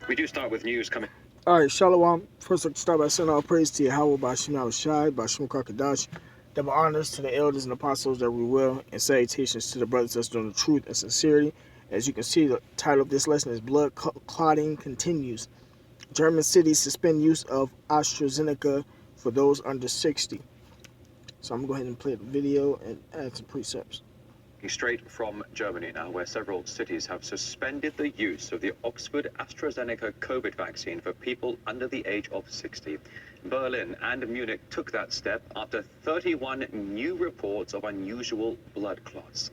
We do start with news coming. All right, Shalom. First, I'd like to start by saying all praise to Yahweh, Bashim Shai, Bashim Kakadash. Double honors to the elders and apostles that we will, and salutations to the brothers that's doing the truth and sincerity. As you can see, the title of this lesson is Blood Clotting Continues. German cities suspend use of Astrazeneca for those under 60. So I'm going to go ahead and play the video and add some precepts. Straight from Germany now, where several cities have suspended the use of the Oxford Astrazeneca COVID vaccine for people under the age of 60. Berlin and Munich took that step after 31 new reports of unusual blood clots.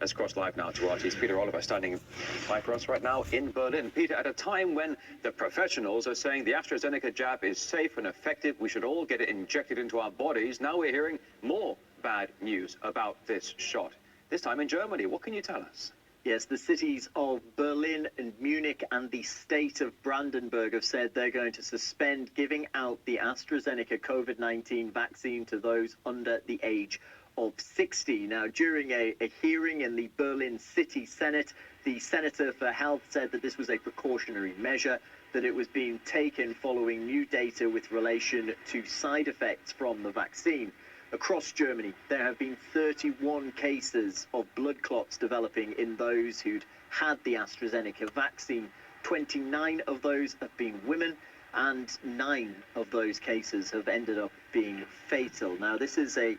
Let's cross live now to RT's Peter Oliver, standing by for us right now in Berlin. Peter, at a time when the professionals are saying the AstraZeneca jab is safe and effective, we should all get it injected into our bodies, now we're hearing more bad news about this shot. This time in Germany. What can you tell us? Yes, the cities of Berlin and Munich and the state of Brandenburg have said they're going to suspend giving out the AstraZeneca COVID-19 vaccine to those under the age of 60. Now, during a hearing in the Berlin City Senate, the Senator for Health said that this was a precautionary measure, that it was being taken following new data with relation to side effects from the vaccine. Across Germany, there have been 31 cases of blood clots developing in those who'd had the AstraZeneca vaccine. 29 of those have been women, and 9 of those cases have ended up being fatal. Now, this is a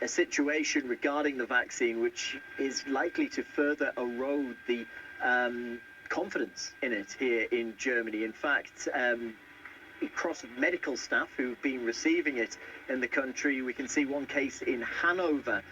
situation regarding the vaccine which is likely to further erode the confidence in it here in Germany. In fact, across medical staff who've been receiving it in the country, we can see one case in Hanover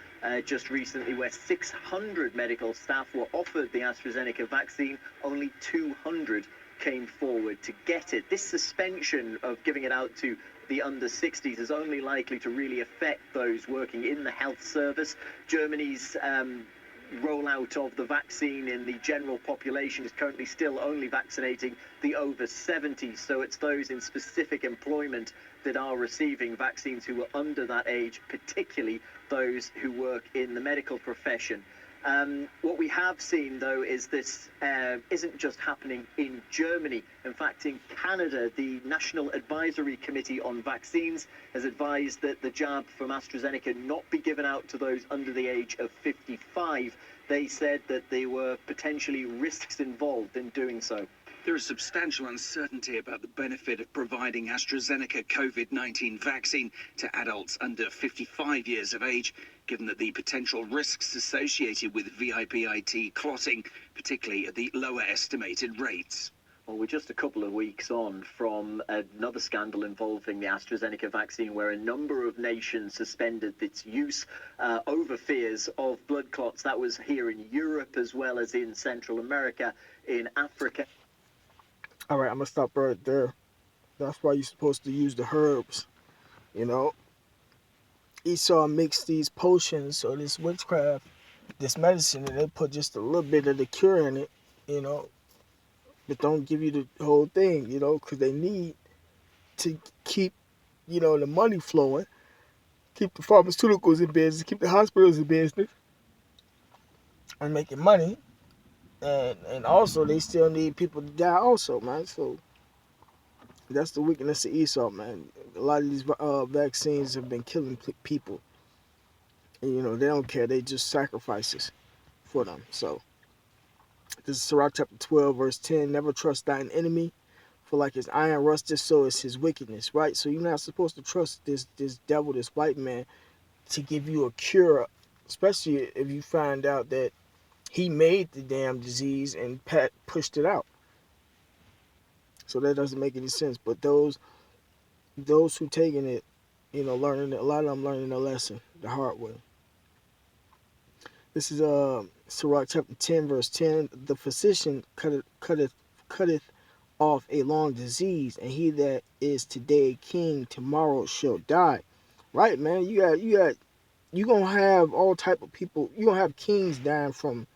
just recently where 600 medical staff were offered the AstraZeneca vaccine. Only 200 came forward to get it. This suspension of giving it out to the under 60s is only likely to really affect those working in the health service. Germany's rollout of the vaccine in the general population is currently still only vaccinating the over 70s, so it's those in specific employment that are receiving vaccines who are under that age, particularly those who work in the medical profession. What we have seen, though, is this isn't just happening in Germany. In fact, in Canada, the National Advisory Committee on Vaccines has advised that the jab from AstraZeneca not be given out to those under the age of 55. They said that there were potentially risks involved in doing so. There is substantial uncertainty about the benefit of providing AstraZeneca COVID-19 vaccine to adults under 55 years of age, given that the potential risks associated with VIPIT clotting, particularly at the lower estimated rates. Well, we're just a couple of weeks on from another scandal involving the AstraZeneca vaccine, where a number of nations suspended its use over fears of blood clots. That was here in Europe as well as in Central America, in Africa. All right, I'm going to stop right there. That's why you're supposed to use the herbs, you know. Esau makes these potions or this witchcraft, this medicine, and they put just a little bit of the cure in it, you know, but don't give you the whole thing, you know, because they need to keep, you know, the money flowing, keep the pharmaceuticals in business, keep the hospitals in business, and making money. And also, they still need people to die also, man. So that's the weakness of Esau, man. A lot of these vaccines have been killing people. And, you know, they don't care. They just sacrifices for them. So this is Sirach chapter 12, verse 10. Never trust thine enemy, for like his iron rusted, so is his wickedness, right? So you're not supposed to trust this devil, this white man, to give you a cure, especially if you find out that he made the damn disease and pushed it out. So that doesn't make any sense. But those who taking it, you know, learning it, a lot of them learning a lesson the hard way. This is Sirach chapter 10, verse 10. The physician cutteth off a long disease, and he that is today king tomorrow shall die. Right, man. You gonna have all type of people. You gonna have kings dying from,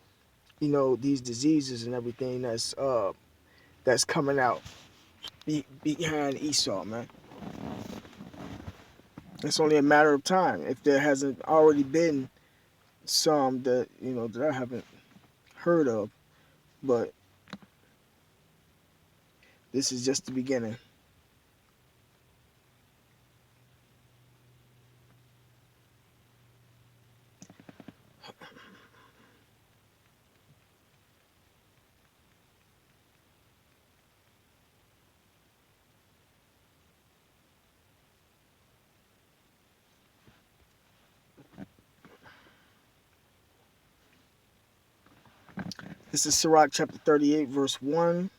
you know, these diseases and everything that's coming out behind Esau, man. It's only a matter of time if there hasn't already been some that, you know, that I haven't heard of. But This is just the beginning. This is Sirach chapter 38, verse 1.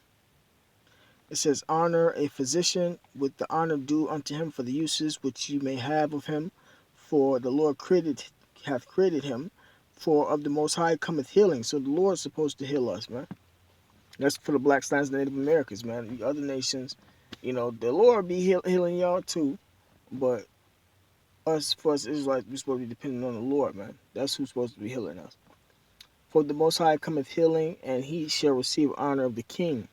It says, honor a physician with the honor due unto him for the uses which you may have of him. For the Lord hath created him. For of the Most High cometh healing. So the Lord's supposed to heal us, man. That's for the Black Stans and Native Americans, man. The other nations, the Lord be healing y'all too. But for us Israelites, we're supposed to be depending on the Lord, man. That's who's supposed to be healing us. For the Most High cometh healing, and he shall receive honor of the king.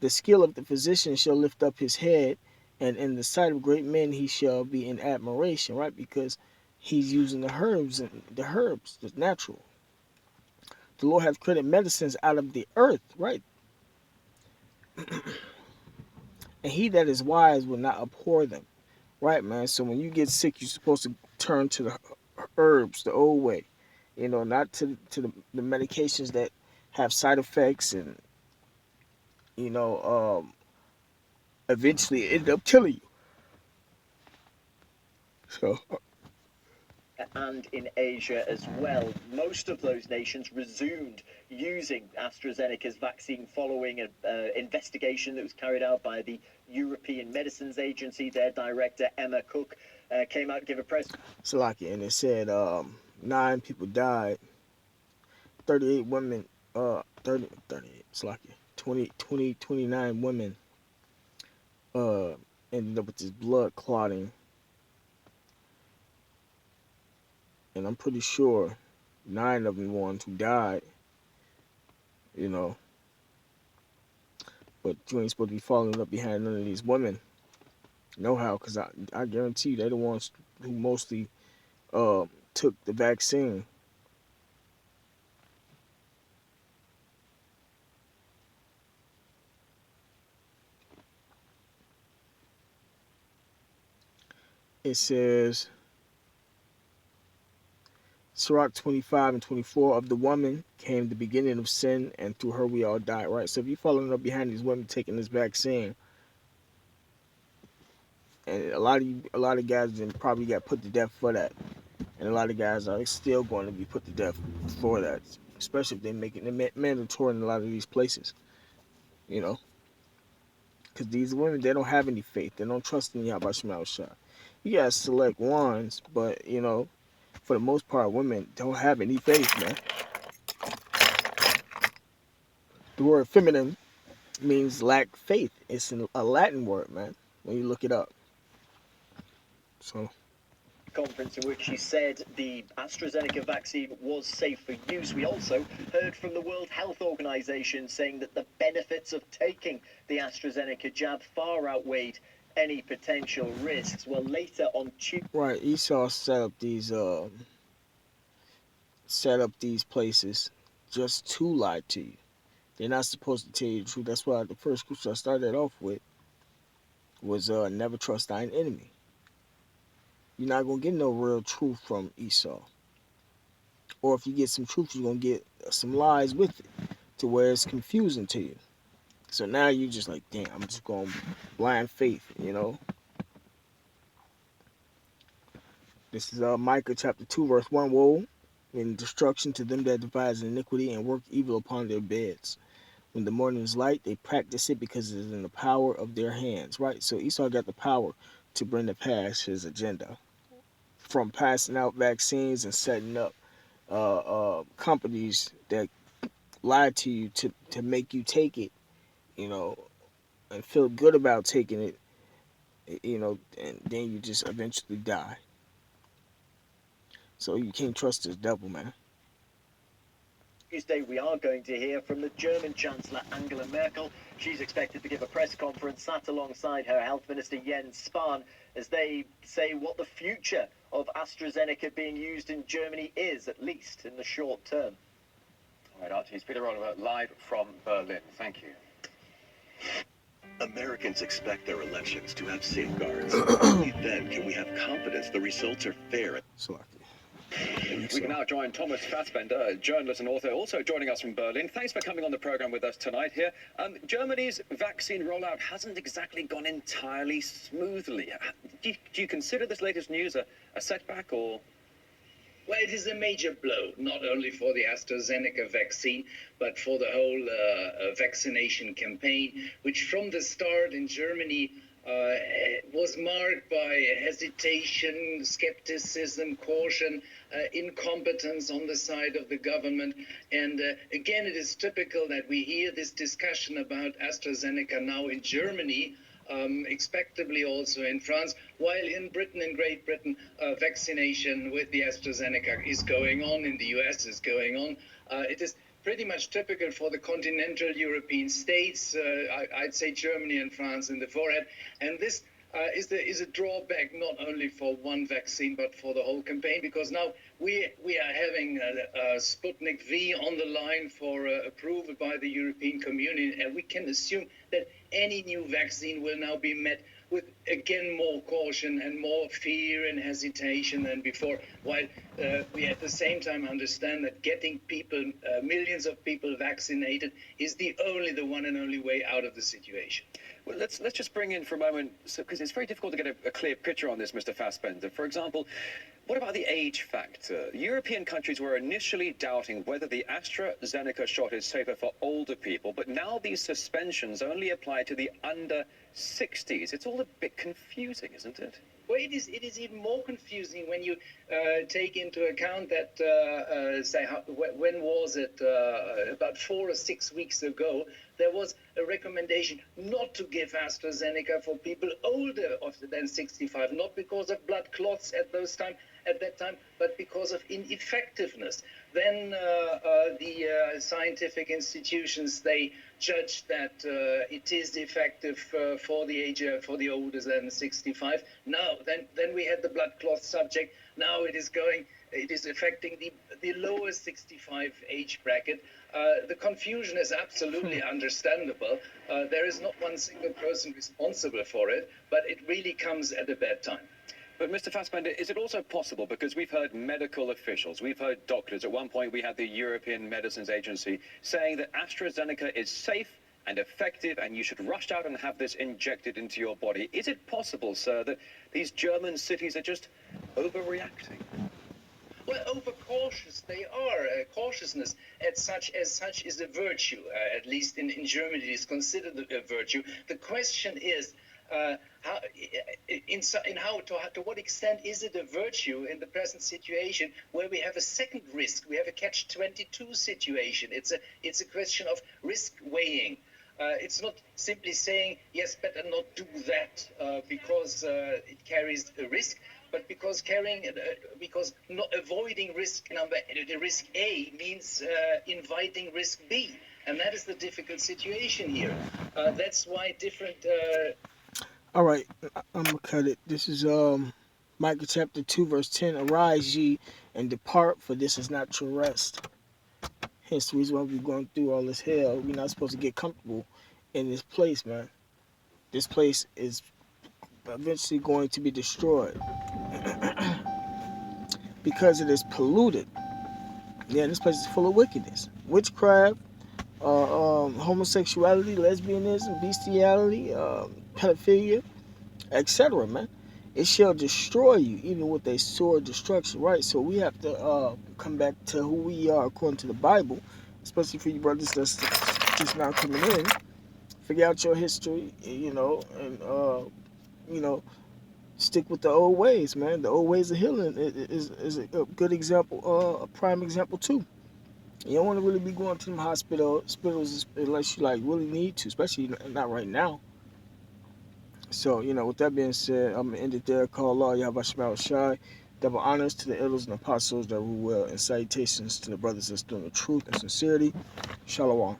The skill of the physician shall lift up his head, and in the sight of great men he shall be in admiration, right? Because he's using the herbs, the natural. The Lord hath created medicines out of the earth, right? And he that is wise will not abhor them, right, man? So when you get sick, you're supposed to turn to the herbs, the old way, not to the medications that have side effects and, eventually end up killing you. So And in Asia as well, most of those nations resumed using AstraZeneca's vaccine following an investigation that was carried out by the European Medicines Agency. Their director, Emma Cook, came out to give a press. Salaki, and it said 9 people died, 38 women, 38, Salaki, 29 women ended up with this blood clotting, and I'm pretty sure 9 of them were ones who died, but you ain't supposed to be following up behind none of these women, no how, because I guarantee you they're the ones who mostly took the vaccine. It says Sirach 25 and 24, of the woman came the beginning of sin, and through her we all die, right? So if you're following up behind these women taking this vaccine, and a lot of guys then probably got put to death for that, and a lot of guys are still going to be put to death for that, especially if they make it mandatory in a lot of these places, because these women, they don't have any faith, they don't trust in Yahweh Shema Shah. You gotta select ones, but for the most part, women don't have any faith, man. The word feminine means lack faith. It's a Latin word, man, when you look it up. So Conference in which she said the AstraZeneca vaccine was safe for use. We also heard from the World Health Organization saying that the benefits of taking the AstraZeneca jab far outweighed any potential risks. Well, later on Tuesday, right, Esau set up these places just to lie to you. They're not supposed to tell you the truth. That's why the first scripture I started off with was never trust thine enemy. You're not gonna get no real truth from Esau. Or if you get some truth, you're gonna get some lies with it to where it's confusing to you. So now you're just like, damn, I'm just going blind faith, This is Micah chapter 2, verse 1. Woe and destruction to them that devise iniquity and work evil upon their beds. When the morning is light, they practice it because it is in the power of their hands, right? So Esau got the power to bring to pass his agenda. From passing out vaccines and setting up companies that lie to you to make you take it, and feel good about taking it, and then you just eventually die. So you can't trust this devil, man. we are going to hear from the German Chancellor Angela Merkel. She's expected to give a press conference sat alongside her Health Minister Jens Spahn as they say what the future of AstraZeneca being used in Germany is, at least in the short term. All right, Archie, it's Peter Oliver live from Berlin. Thank you. Americans expect their elections to have safeguards. Only then can we have confidence the results are fair. So, We can now join Thomas Fassbender, a journalist and author, also joining us from Berlin. Thanks for coming on the program with us tonight here. Germany's vaccine rollout hasn't exactly gone entirely smoothly. Do you consider this latest news a setback, or? Well, it is a major blow, not only for the Astrazeneca vaccine, but for the whole vaccination campaign, which from the start in Germany was marked by hesitation, skepticism, caution, incompetence on the side of the government. And again, it is typical that we hear this discussion about AstraZeneca now in Germany, expectably also in France, while in Britain and Great Britain, vaccination with the AstraZeneca is going on, in the US is going on. It is pretty much typical for the continental European states, I'd say Germany and France in the forehead. And this is a drawback not only for one vaccine, but for the whole campaign, because now we are having Sputnik V on the line for approval by the European Community, and we can assume that any new vaccine will now be met with, again, more caution and more fear and hesitation than before, while we at the same time understand that getting people, millions of people vaccinated is the one and only way out of the situation. Well, let's just bring in for a moment, because it's very difficult to get a clear picture on this, Mr. Fassbender. For example, what about the age factor? European countries were initially doubting whether the AstraZeneca shot is safer for older people, but now these suspensions only apply to the under 60s. It's all a bit confusing, isn't it? Well, it is even more confusing when you take into account that, when was it, about 4 or 6 weeks ago, there was a recommendation not to give AstraZeneca for people older than 65, not because of blood clots at that time, but because of ineffectiveness. Then the scientific institutions, they judged that it is effective for the older than 65. Now, then we had the blood clot subject. Now it is affecting the lower 65 age bracket. The confusion is absolutely understandable. There is not one single person responsible for it, but it really comes at a bad time. But Mr. Fassbender, is it also possible, because we've heard medical officials, we've heard doctors, at one point we had the European Medicines Agency saying that AstraZeneca is safe and effective and you should rush out and have this injected into your body. Is it possible, sir, that these German cities are just overreacting? Well, overcautious they are. Cautiousness as such is a virtue. At least in Germany, it is considered a virtue. The question is, to what extent is it a virtue in the present situation where we have a second risk? We have a catch-22 situation. It's a question of risk weighing. It's not simply saying, yes, better not do that because it carries a risk, but because not avoiding risk A means inviting risk B. And that is the difficult situation here. That's why different... All right, I'm going to cut it. This is Micah chapter 2, verse 10. Arise ye and depart, for this is not your rest. Hence the reason why we're going through all this hell. We're not supposed to get comfortable in this place, man. This place is eventually going to be destroyed because it is polluted. Yeah, this place is full of wickedness, witchcraft, homosexuality, lesbianism, bestiality, pedophilia, etc. Man, it shall destroy you, even with a sword destruction. Right. So we have to come back to who we are according to the Bible, especially for you brothers that's just now coming in. Figure out your history, and stick with the old ways, man. The old ways of healing is a good example, a prime example too. You don't want to really be going to them hospitals unless you really need to, especially not right now. So, with that being said, I'm gonna end it there. Call Allah, Yahweh Shai. Double honors to the elders and apostles that rule well, and salutations to the brothers that's doing the truth and sincerity. Shalom.